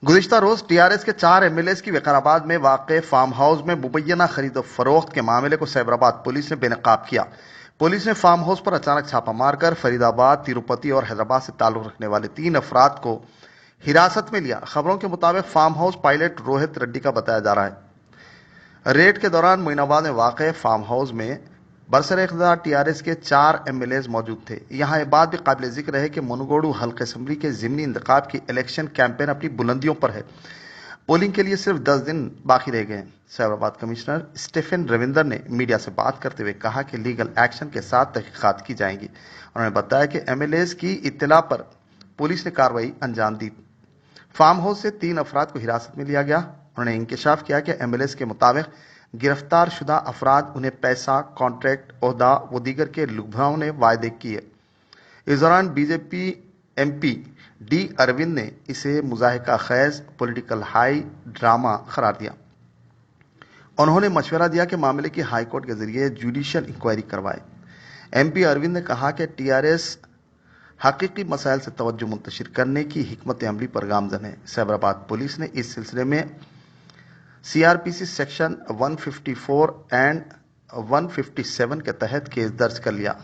गुज़िश्ता रोज TRS के 4 MLAs की विकाराबाद में वाक़ फार्म हाउस में मुबैना खरीद फरोख्त के मामले को सैबराबाद पुलिस ने बेनकाब किया। पुलिस ने फार्म हाउस पर अचानक छापा मारकर फरीदाबाद, तिरुपति और हैदराबाद से ताल्लुक रखने वाले 3 अफराद को हिरासत में लिया। खबरों के मुताबिक farm house pilot Rohit Reddy का बताया जा रहा है। रेड के दौरान मोइनाबाद में वाक़ फार्म हाउस में बरसर इक़्तिदार टीआरएस के 4 एमएलएज मौजूद थे। यहाँ यह बात भी काबिल जिक्र है कि मुनगोडू हल्का असम्बली के ज़िमनी इंतखाब की इलेक्शन कैंपेन अपनी बुलंदियों पर है। पोलिंग के लिए सिर्फ 10 दिन बाकी रह गए हैं। सैबराबाद कमिश्नर स्टीफन रविंदर ने मीडिया से बात करते हुए कहा कि लीगल एक्शन के साथ तहकीकात की जाएंगी। उन्होंने बताया कि एमएलएज की इत्तला पर पुलिस ने कार्रवाई अंजाम दी। फार्म हाउस से 3 अफराद को हिरासत में लिया गया। उन्होंने इंकशाफ किया कि एमएलएज के मुताबिक गिरफ्तार शुदा अफराद उन्हें पैसा, कॉन्ट्रैक्ट, ओहदा व दीगर के लुभावने वायदे किए। इस दौरान बीजेपी एमपी डी अरविंद ने इसे मुजाहिका खैज पॉलिटिकल हाई ड्रामा करार दिया। उन्होंने मशवरा दिया कि मामले की हाई कोर्ट के जरिए जुडिशियल इंक्वायरी करवाए। एमपी अरविंद ने कहा कि टीआरएस हकीकी मसाइल से तवज्जो मुंतशिर करने की हिकमत अमली पर गामजन है। सैबराबाद पुलिस ने इस सिलसिले में सीआरपीसी सेक्शन 154 एंड 157 के तहत केस दर्ज कर लिया।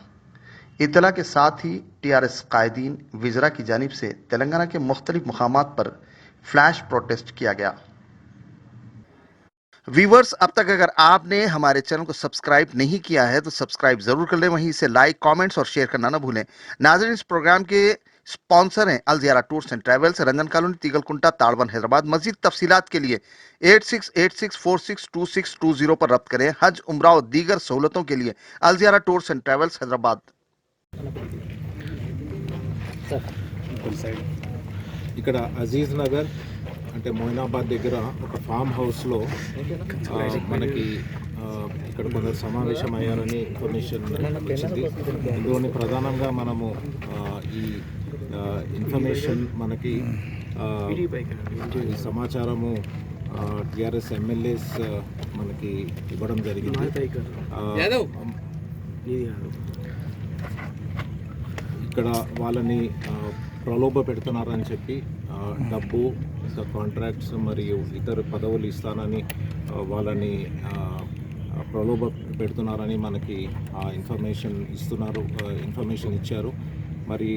इत्तला के साथ ही टीआरएस कायदीन विजरा की जानिब से तेलंगाना के मुख्तलिफ मुकामात पर फ्लैश प्रोटेस्ट किया गया। व्यूवर्स, अब तक अगर आपने हमारे चैनल को सब्सक्राइब नहीं किया है तो सब्सक्राइब जरूर कर लें। वहीं इसे लाइक, कमेंट्स और शेयर करना न भूलें। नाज़रीन, इस प्रोग्राम के स्पॉन्सर हैं Al Ziyara tours and travels, Ranjan colony, Tigalkunta, Tadban, Hyderabad. मज़ीद तफसीलात के लिए 8686462620 पर रब्त करें। हज, उम्रा और दीगर सहूलतों के लिए अल Ziyara tours and travels, Hyderabad. ఇక్కడ అజీజ్ నగర్ అంటే మొయినాబాద్ దగ్గర ఒక ఫామ్ హౌస్లో మనకి ఇక్కడ కొందరు సమావేశం అయ్యారని ఇన్ఫర్మేషన్ వచ్చింది. ఇందులోని ప్రధానంగా మనము ఈ ఇన్ఫర్మేషన్ మనకి ఈ సమాచారము టిఆర్ఎస్ ఎమ్మెల్యేస్ మనకి ఇవ్వడం జరిగింది. ఇక్కడ వాళ్ళని ప్రలోభ పెడుతున్నారని చెప్పి డబ్బు, ఇంకా కాంట్రాక్ట్స్ మరియు ఇతర పదవులు ఇస్తానని వాళ్ళని ప్రలోభ పెడుతున్నారని మనకి ఇన్ఫర్మేషన్ ఇచ్చారు. మరి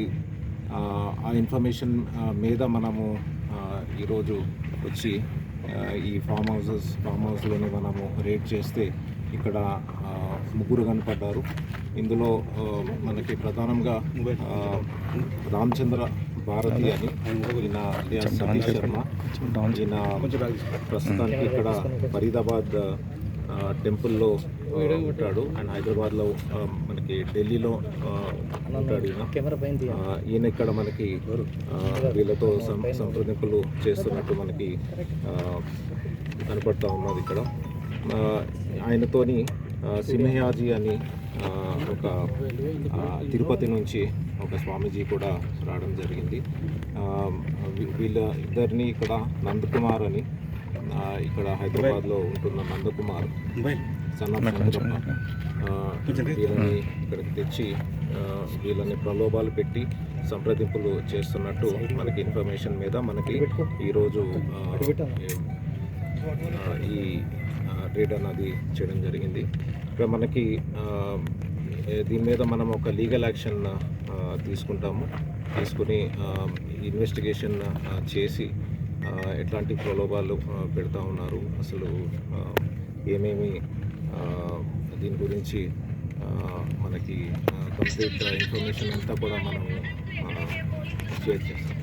ఆ ఇన్ఫర్మేషన్ మీద మనము ఈరోజు వచ్చి ఈ ఫామ్ హౌస్లోని మనము రేడ్ చేస్తే ఇక్కడ ముగ్గురు కనపడ్డారు. ఇందులో మనకి ప్రధానంగా రామచంద్ర భారతి అని, ఈయన సతీష్ శర్మ, ఈయన ప్రస్తుతానికి ఇక్కడ ఫరీదాబాద్ టెంపుల్లో ఉంటాడు అండ్ హైదరాబాద్లో మనకి ఢిల్లీలో ఉంటాడు. ఈయన ఇక్కడ మనకి వీళ్ళతో సంప్రదింపులు చేస్తున్నట్టు మనకి కనపడతా ఉన్నది. ఇక్కడ ఆయనతోని సింహయాజీ అని ఒక తిరుపతి నుంచి ఒక స్వామీజీ కూడా రావడం జరిగింది. వీళ్ళ ఇద్దరిని ఇక్కడ నందకుమార్ అని, ఇక్కడ హైదరాబాద్లో ఉంటున్న నందకుమార్ వీళ్ళని ఇక్కడికి తెచ్చి వీళ్ళని ప్రలోభాలు పెట్టి సంప్రదింపులు చేస్తున్నట్టు మనకి ఇన్ఫర్మేషన్ మీద మనకి ఈరోజు ఈ రేడ్ అన్నది చేయడం జరిగింది. ఇక్కడ మనకి దీని మీద మనం ఒక లీగల్ యాక్షన్ తీసుకుని ఇన్వెస్టిగేషన్ చేసి ఎట్లాంటి ప్రలోభాలు పెడతా ఉన్నారు, అసలు ఏమేమి దీని గురించి మనకి కంప్లీట్ ఇన్ఫర్మేషన్ అంతా కూడా మనం షేర్ చేస్తాం.